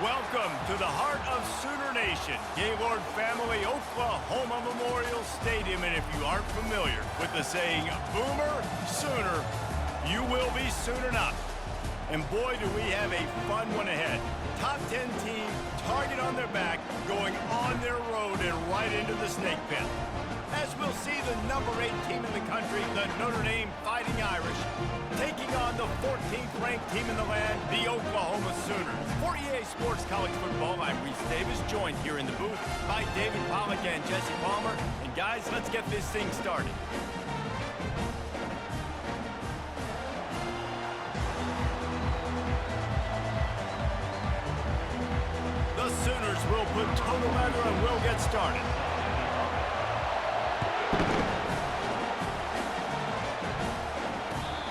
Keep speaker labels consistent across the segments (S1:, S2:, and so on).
S1: Welcome to the heart of Sooner Nation, Gaylord Family Oklahoma Memorial Stadium. And if you aren't familiar with the saying, Boomer Sooner, you will be soon enough. And boy, do we have a fun one ahead. Top 10 team, target on their back, going on their road and right into the snake pit. As we'll see the number 8 team in the country, the Notre Dame Fighting Irish, taking on the 14th ranked team in the land, the Oklahoma Sooners. For EA Sports College Football, I'm Reese Davis, joined here in the booth by David Pollack and Jesse Palmer. And guys, let's get this thing started. The Sooners will put total leather and we'll get started.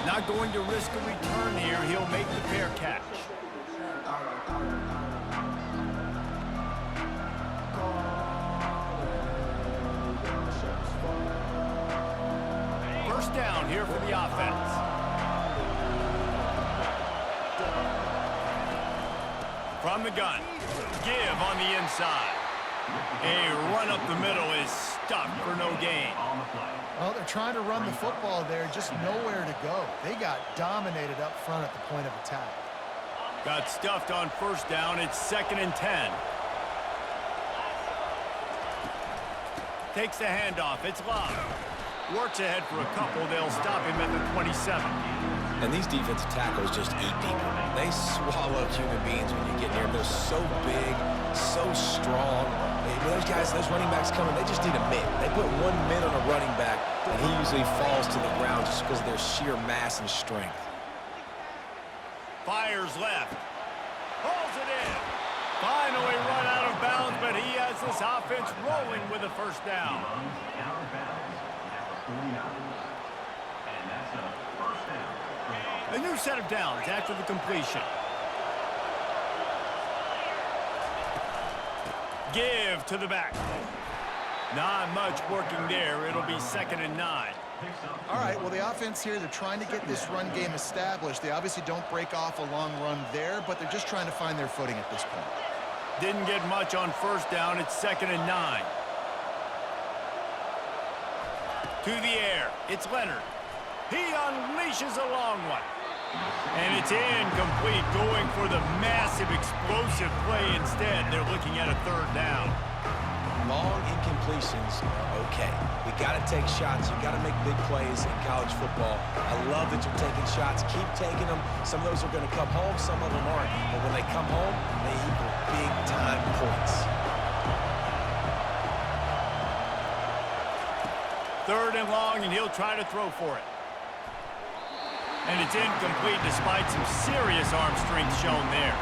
S1: Not going to risk a return here. He'll make the fair catch. First down here for the offense. From the gun. Give on the inside. A run up the middle is stuck for no gain.
S2: Well, they're trying to run the football there, just nowhere to go. They got dominated up front at the point of attack.
S1: Got stuffed on first down. It's 2nd and 10. Takes the handoff. It's Love. Works ahead for a couple. They'll stop him at the 27.
S3: And these defensive tackles just eat people. They swallow human beings when you get near them. They're so big, so strong. Those guys, those running backs coming, they just need a mitt. They put 1 mitt on a running back, and he usually falls to the ground just because of their sheer mass and strength.
S1: Fires left. Pulls it in. Finally run out of bounds, but he has this offense rolling with a first down. A new set of downs after the completion. Give to the back. Not much working there. It'll be 2nd and 9.
S2: All right, well, the offense here, they're trying to get this run game established. They obviously don't break off a long run there, but they're just trying to find their footing at this point.
S1: Didn't get much on first down. It's 2nd and 9. To the air. It's Leonard. He unleashes a long one. And it's incomplete, going for the massive explosive play instead. They're looking at a 3rd down.
S3: Long incompletions are okay. We got to take shots. You got to make big plays in college football. I love that you're taking shots. Keep taking them. Some of those are going to come home. Some of them aren't. But when they come home, they equal big-time points.
S1: 3rd and long, and he'll try to throw for it. And it's incomplete despite some serious arm strength shown there.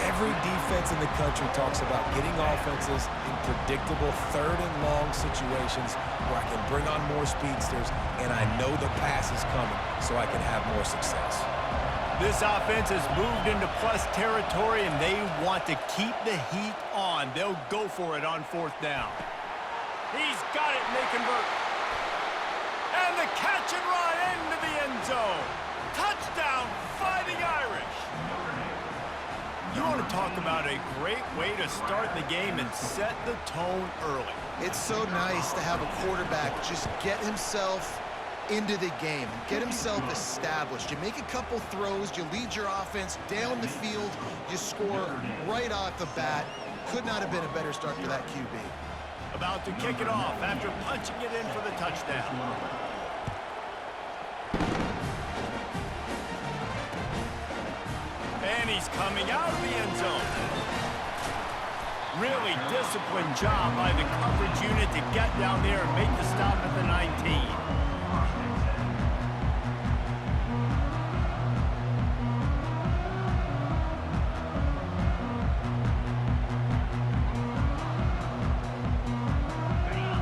S3: Every defense in the country talks about getting offenses in predictable 3rd and long situations where I can bring on more speedsters and I know the pass is coming so I can have more success.
S1: This offense has moved into plus territory and they want to keep the heat on. They'll go for it on 4th down. He's got it and they convert. And the catch and run into the end zone. Touchdown, Fighting Irish. You want to talk about a great way to start the game and set the tone early.
S2: It's so nice to have a quarterback just get himself into the game, get himself established. You make a couple throws, you lead your offense down the field, you score right off the bat. Could not have been a better start for that QB.
S1: About to kick it off after punching it in for the touchdown. And he's coming out of the end zone. Really disciplined job by the coverage unit to get down there and make the stop at the 19.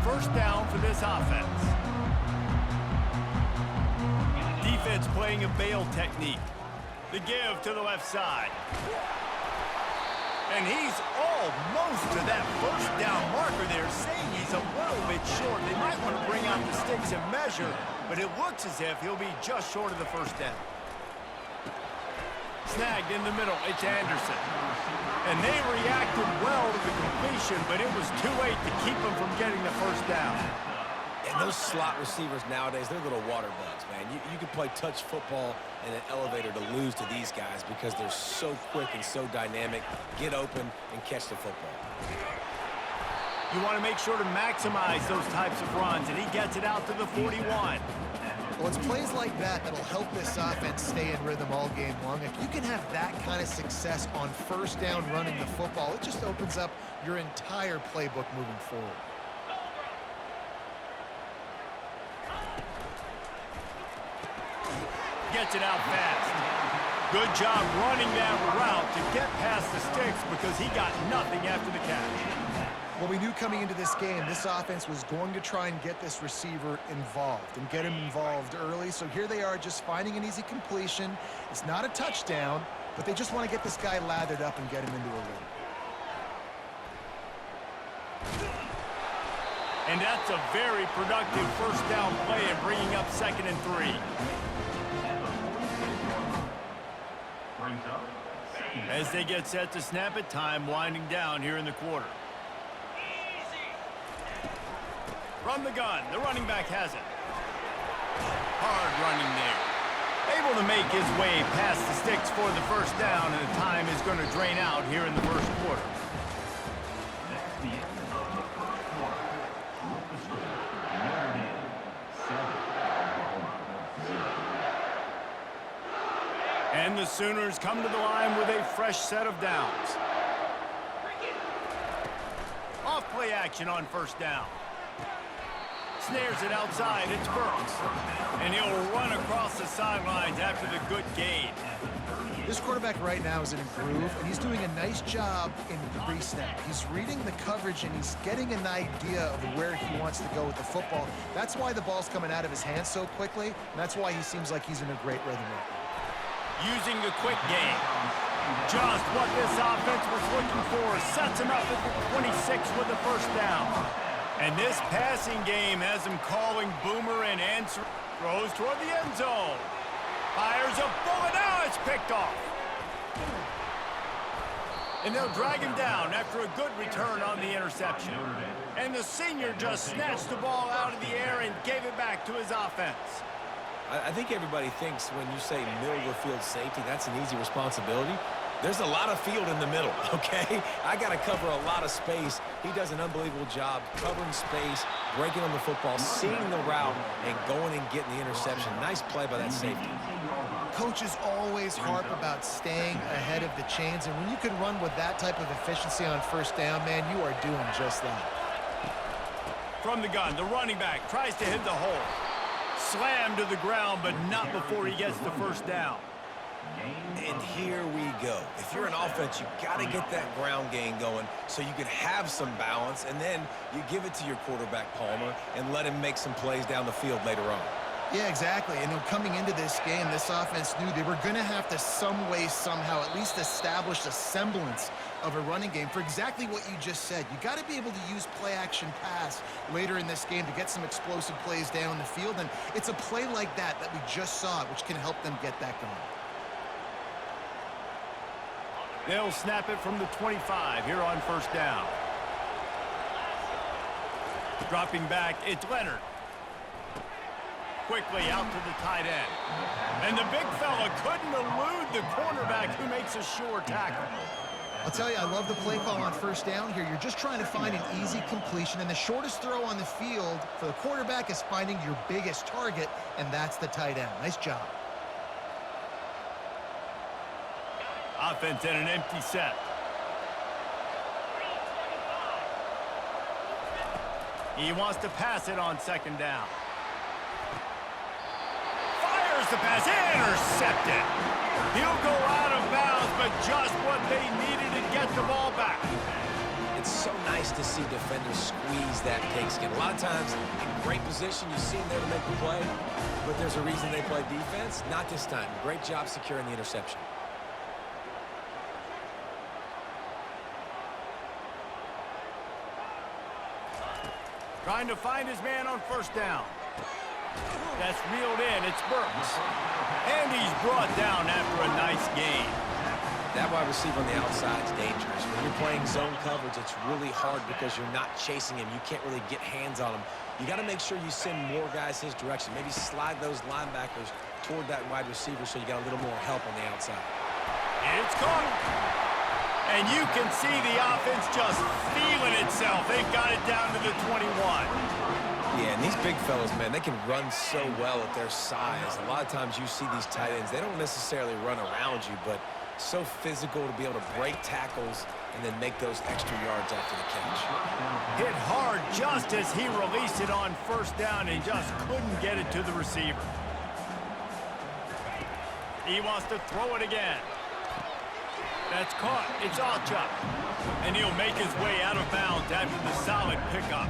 S1: First down for this offense. Defense playing a bail technique. The give to the left side. And he's almost to that first down marker there, saying he's a little bit short. They might want to bring out the sticks and measure, but it looks as if he'll be just short of the first down. Snagged in the middle. It's Anderson. And they reacted well to the completion, but it was too late to keep them from getting the first down.
S3: And those slot receivers nowadays, they're little water bugs, man. You can play touch football in an elevator to lose to these guys because they're so quick and so dynamic. Get open and catch the football.
S1: You want to make sure to maximize those types of runs, and he gets it out to the 41.
S2: Well, it's plays like that that'll help this offense stay in rhythm all game long. If you can have that kind of success on first down running the football, it just opens up your entire playbook moving forward.
S1: Gets it out fast. Good job running that route to get past the sticks because he got nothing after the catch.
S2: Well, we knew coming into this game, this offense was going to try and get this receiver involved and get him involved early. So here they are just finding an easy completion. It's not a touchdown, but they just want to get this guy lathered up and get him into a rhythm.
S1: And that's a very productive first down play and bringing up 2nd and 3. As they get set to snap it, time winding down here in the quarter. From the gun, the running back has it. Hard running there. Able to make his way past the sticks for the first down, and the time is going to drain out here in the first quarter. And the Sooners come to the line with a fresh set of downs. Off play action on first down. Snares it outside. It's Burks. And he'll run across the sidelines after the good gain.
S2: This quarterback right now is in a groove, and he's doing a nice job in pre-snap. He's reading the coverage, and he's getting an idea of where he wants to go with the football. That's why the ball's coming out of his hands so quickly, and that's why he seems like he's in a great rhythm right now.
S1: Using the quick game. Just what this offense was looking for. Sets him up at the 26 with the first down. And this passing game has him calling Boomer and answer. Throws toward the end zone. Fires a bullet. Now it's picked off. And they'll drag him down after a good return on the interception. And the senior just snatched the ball out of the air and gave it back to his offense.
S3: I think everybody thinks when you say middle of the field safety, that's an easy responsibility. There's a lot of field in the middle, okay? I got to cover a lot of space. He does an unbelievable job covering space, breaking on the football, seeing the route, and going and getting the interception. Nice play by that safety.
S2: Coaches always harp about staying ahead of the chains, and when you can run with that type of efficiency on first down, man, you are doing just that.
S1: From the gun, the running back tries to hit the hole. Slammed to the ground, but not before he gets the first down.
S3: And here we go. If you're an offense, you got to get that ground game going so you can have some balance, and then you give it to your quarterback, Palmer, and let him make some plays down the field later on.
S2: Yeah, exactly. And coming into this game, this offense knew they were going to have to some way, somehow, at least establish a semblance of a running game for exactly what you just said. You got to be able to use play-action pass later in this game to get some explosive plays down the field, and it's a play like that we just saw, which can help them get that going.
S1: They'll snap it from the 25 here on first down. Dropping back, it's Leonard. Quickly out to the tight end. And the big fella couldn't elude the cornerback who makes a sure tackle.
S2: I'll tell you, I love the play call on first down here. You're just trying to find an easy completion, and the shortest throw on the field for the quarterback is finding your biggest target, and that's the tight end. Nice job.
S1: Offense in an empty set. He wants to pass it on second down. Fires the pass, intercepted. He'll go out of bounds, but just what they needed to get the ball back.
S3: It's so nice to see defenders squeeze that pigskin. A lot of times, in great position, you see them there to make the play, but there's a reason they play defense. Not this time. Great job securing the interception.
S1: Trying to find his man on first down. That's reeled in. It's Burks. And he's brought down after a nice gain.
S3: That wide receiver on the outside is dangerous. When you're playing zone coverage, it's really hard because you're not chasing him. You can't really get hands on him. You got to make sure you send more guys his direction. Maybe slide those linebackers toward that wide receiver so you got a little more help on the outside.
S1: It's caught. And you can see the offense just feeling itself. They've got it down to the 21.
S3: Yeah, and these big fellas, man, they can run so well at their size. A lot of times you see these tight ends, they don't necessarily run around you, but so physical to be able to break tackles and then make those extra yards after the catch.
S1: Hit hard just as he released it on first down and just couldn't get it to the receiver. He wants to throw it again. That's caught. It's Alchuk. And he'll make his way out of bounds after the solid pickup.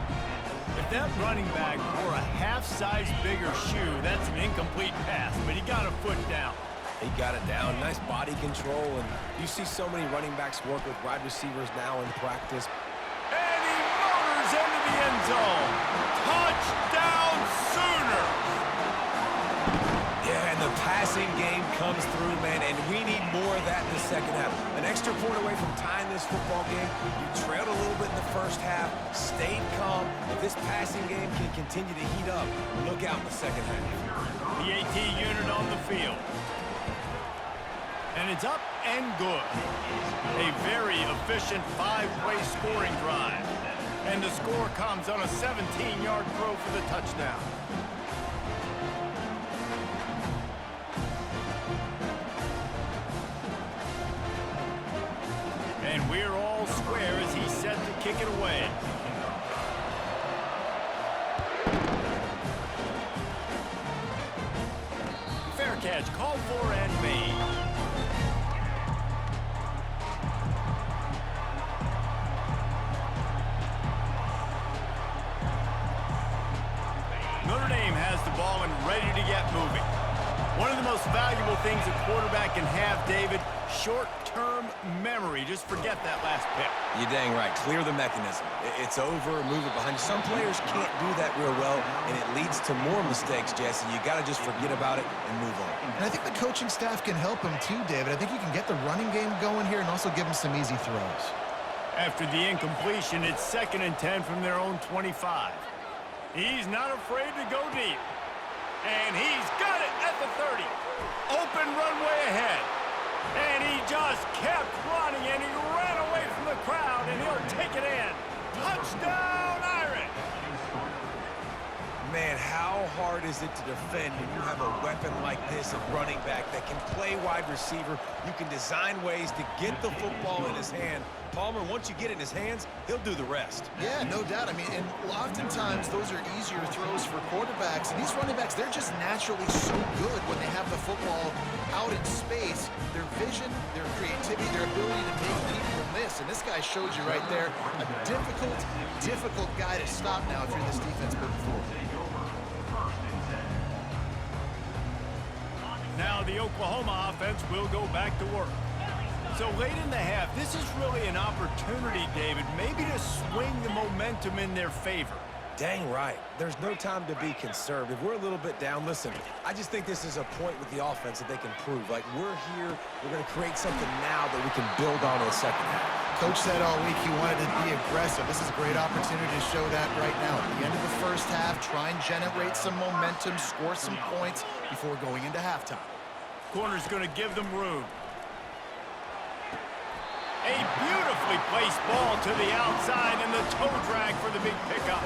S1: If that running back wore a half-size bigger shoe, that's an incomplete pass, but he got a foot down.
S3: He got it down. Nice body control. And you see so many running backs work with wide receivers now in practice.
S1: And he motors into the end zone. Touchdown Sooners!
S3: Yeah, and the passing game comes through, man, and we need more of that in the second half. An extra point away from tying this football game. You trailed a little bit in the first half, stayed calm. If this passing game can continue to heat up, look out in the second half.
S1: The AT unit on the field. And it's up and good. A very efficient 5-play scoring drive. And the score comes on a 17-yard throw for the touchdown. And we're all square as he's set to kick it away. Fair catch called for and made. Notre Dame has the ball and ready to get moving. One of the most valuable things a quarterback can have, David, short-term memory. Just forget that last pick.
S3: You're dang right. Clear the mechanism. It's over, move it behind you. Some players can't do that real well, and it leads to more mistakes, Jesse. You got to just forget about it and move on.
S2: And I think the coaching staff can help him too, David. I think you can get the running game going here and also give him some easy throws.
S1: After the incompletion, it's 2nd and 10 from their own 25. He's not afraid to go deep. And he's got it at the 30. Open runway ahead. And he just kept running, and he ran away from the crowd, and he'll take it in. Touchdown, Irish!
S3: Man, how hard is it to defend when you have a weapon like this at running back that can play wide receiver? You can design ways to get the football in his hand. Palmer, once you get it in his hands, he'll do the rest.
S2: Yeah, no doubt. I mean, and oftentimes those are easier throws for quarterbacks. And these running backs, they're just naturally so good when they have the football out in space. Their vision, their creativity, their ability to make people miss. And this guy showed you right there, a difficult guy to stop now if you're this defense moving forward.
S1: Now the Oklahoma offense will go back to work. So late in the half, this is really an opportunity, David, maybe to swing the momentum in their favor.
S3: Dang right. There's no time to be conservative. We're a little bit down. Listen, I just think this is a point with the offense that they can prove. Like, we're here, we're going to create something now that we can build on in the second half.
S2: Coach said all week he wanted to be aggressive. This is a great opportunity to show that right now. At the end of the first half, try and generate some momentum, score some points before going into halftime.
S1: Corner's going to give them room. A beautifully placed ball to the outside and the toe drag for the big pickup.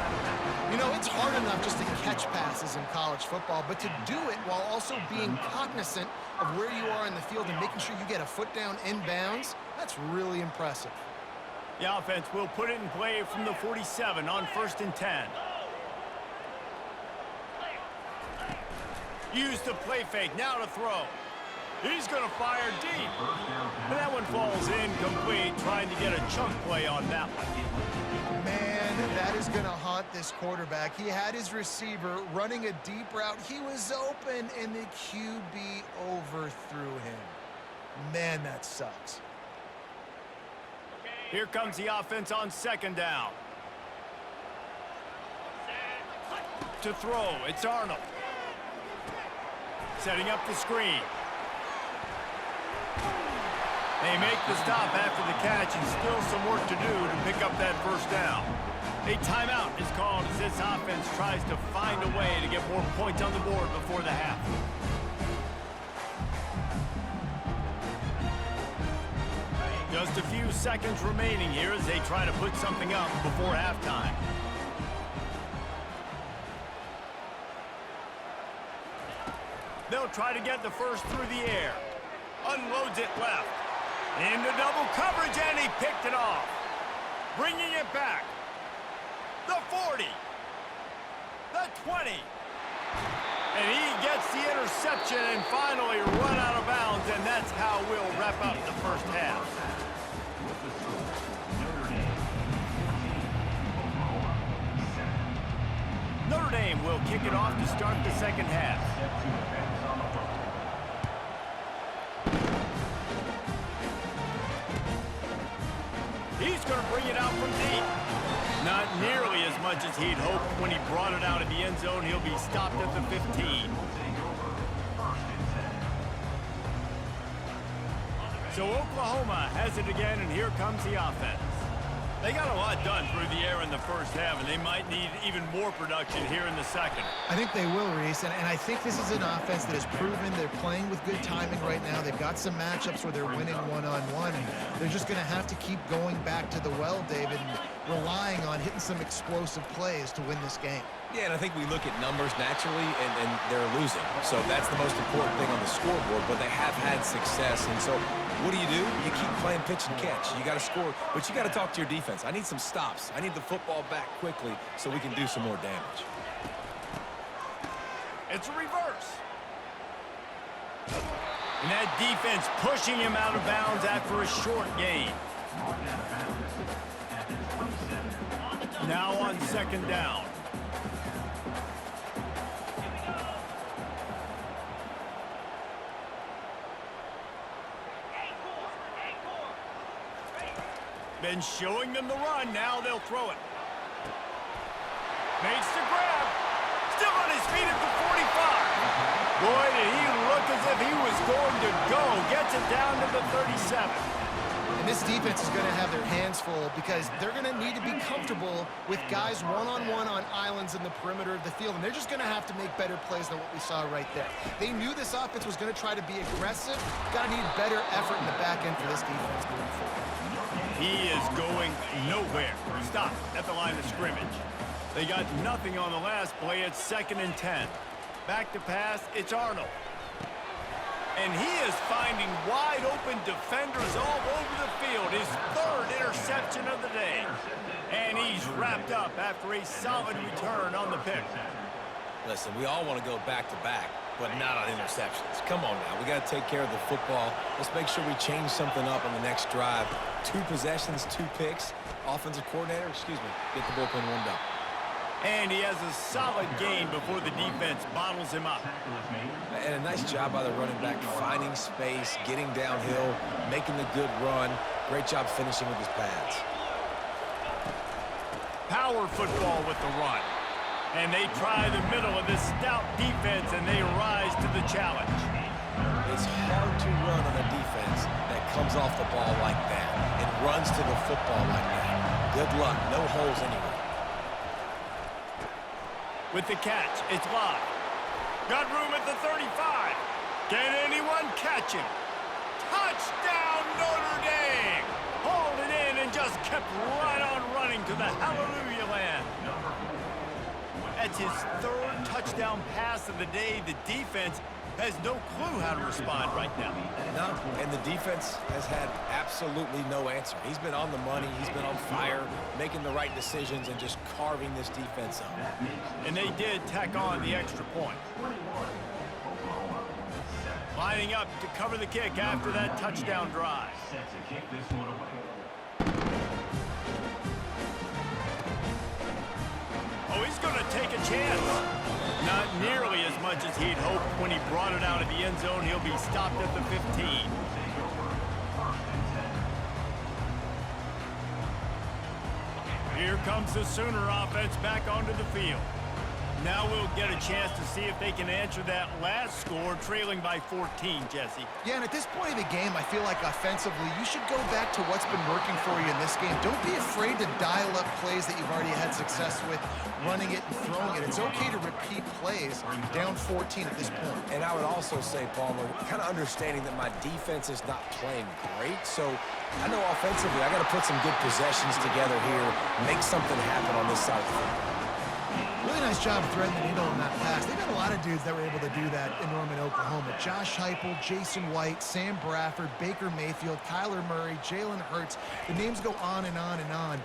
S2: You know, it's hard enough just to catch passes in college football, but to do it while also being cognizant of where you are in the field and making sure you get a foot down inbounds, that's really impressive.
S1: The offense will put it in play from the 47 on 1st and 10. Use the play fake, now to throw. He's going to fire deep. And that one falls incomplete, trying to get a chunk play on that one.
S2: Man, that is going to haunt this quarterback. He had his receiver running a deep route. He was open, and the QB overthrew him. Man, that sucks.
S1: Here comes the offense on 2nd down. To throw, it's Arnold. setting up the screen. They make the stop after the catch, and still some work to do to pick up that first down. A timeout is called as this offense tries to find a way to get more points on the board before the half. Just a few seconds remaining here as they try to put something up before halftime. They'll try to get the first through the air. Unloads it left. Into double coverage, and he picked it off. Bringing it back. The 40. The 20. And he gets the interception and finally run out of bounds, and that's how we'll wrap up the first half. Notre Dame will kick it off to start the second half. He's going to bring it out from deep. Not nearly as much as he'd hoped when he brought it out of the end zone. He'll be stopped at the 15. So Oklahoma has it again, and here comes the offense. They got a lot done through the air in the first half, and they might need even more production here in the second.
S2: I think they will, Reese, and I think this is an offense that has proven they're playing with good timing right now. They've got some matchups where they're winning one-on-one, and they're just going to have to keep going back to the well, David, and relying on hitting some explosive plays to win this game.
S3: Yeah, and I think we look at numbers naturally, and they're losing. So that's the most important thing on the scoreboard, but they have had success. And so what do? You keep playing pitch and catch. You got to score, but you got to talk to your defense. I need some stops. I need the football back quickly so we can do some more damage.
S1: It's a reverse. And that defense pushing him out of bounds after a short gain. Now on second down. Been showing them the run. Now they'll throw it. Makes the grab. Still on his feet at the 45. Boy, did he look as if he was going to go. Gets it down to the 37.
S2: And this defense is going to have their hands full because they're going to need to be comfortable with guys one-on-one on islands in the perimeter of the field. And they're just going to have to make better plays than what we saw right there. They knew this offense was going to try to be aggressive. Got to need better effort in the back end for this defense moving forward.
S1: He is going nowhere. Stop at the line of scrimmage. They got nothing on the last play. It's 2nd and 10. Back to pass. It's Arnold. And he is finding wide open defenders all over the field. His 3rd interception of the day. And he's wrapped up after a solid return on the pick.
S3: Listen, we all want to go back-to-back, but not on interceptions. Come on now. We got to take care of the football. Let's make sure we change something up on the next drive. 2 possessions, 2 picks. Offensive coordinator, get the bullpen warmed up.
S1: And he has a solid gain before the defense bottles him up.
S3: And a nice job by the running back, finding space, getting downhill, making the good run. Great job finishing with his pads.
S1: Power football with the run. And they try the middle of this stout defense, and they rise to the challenge.
S3: It's hard to run on a defense that comes off the ball like that and runs to the football like that. Good luck. No holes anywhere.
S1: With the catch, it's live. Got room at the 35. Can anyone catch him? Touchdown, Notre Dame! Hauled it in and just kept right on running to the hallelujah land. That's his 3rd touchdown pass of the day. The defense has no clue how to respond right now.
S3: No, and the defense has had absolutely no answer. He's been on the money. He's been on fire, making the right decisions and just carving this defense up.
S1: And they did tack on the extra point. Lining up to cover the kick after that touchdown drive. Oh, he's going to take a chance. Not nearly as much as he'd hoped when he brought it out of the end zone. He'll be stopped at the 15. Here comes the Sooner offense back onto the field. Now we'll get a chance to see if they can answer that last score, trailing by 14, Jesse.
S2: Yeah, and at this point of the game, I feel like offensively, you should go back to what's been working for you in this game. Don't be afraid to dial up plays that you've already had success with, running it and throwing it. It's okay to repeat plays down 14 at this point.
S3: And I would also say, Palmer, kind of understanding that my defense is not playing great, so I know offensively I got to put some good possessions together here, make something happen on this side of the football.
S2: Really nice job threading the needle in that pass. They've got a lot of dudes that were able to do that in Norman, Oklahoma. Josh Heupel, Jason White, Sam Bradford, Baker Mayfield, Kyler Murray, Jalen Hurts. The names go on and on and on,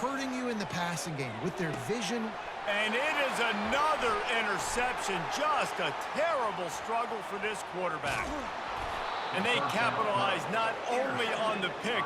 S2: hurting you in the passing game with their vision.
S1: And it is another interception. Just a terrible struggle for this quarterback. And they capitalize not only on the pick,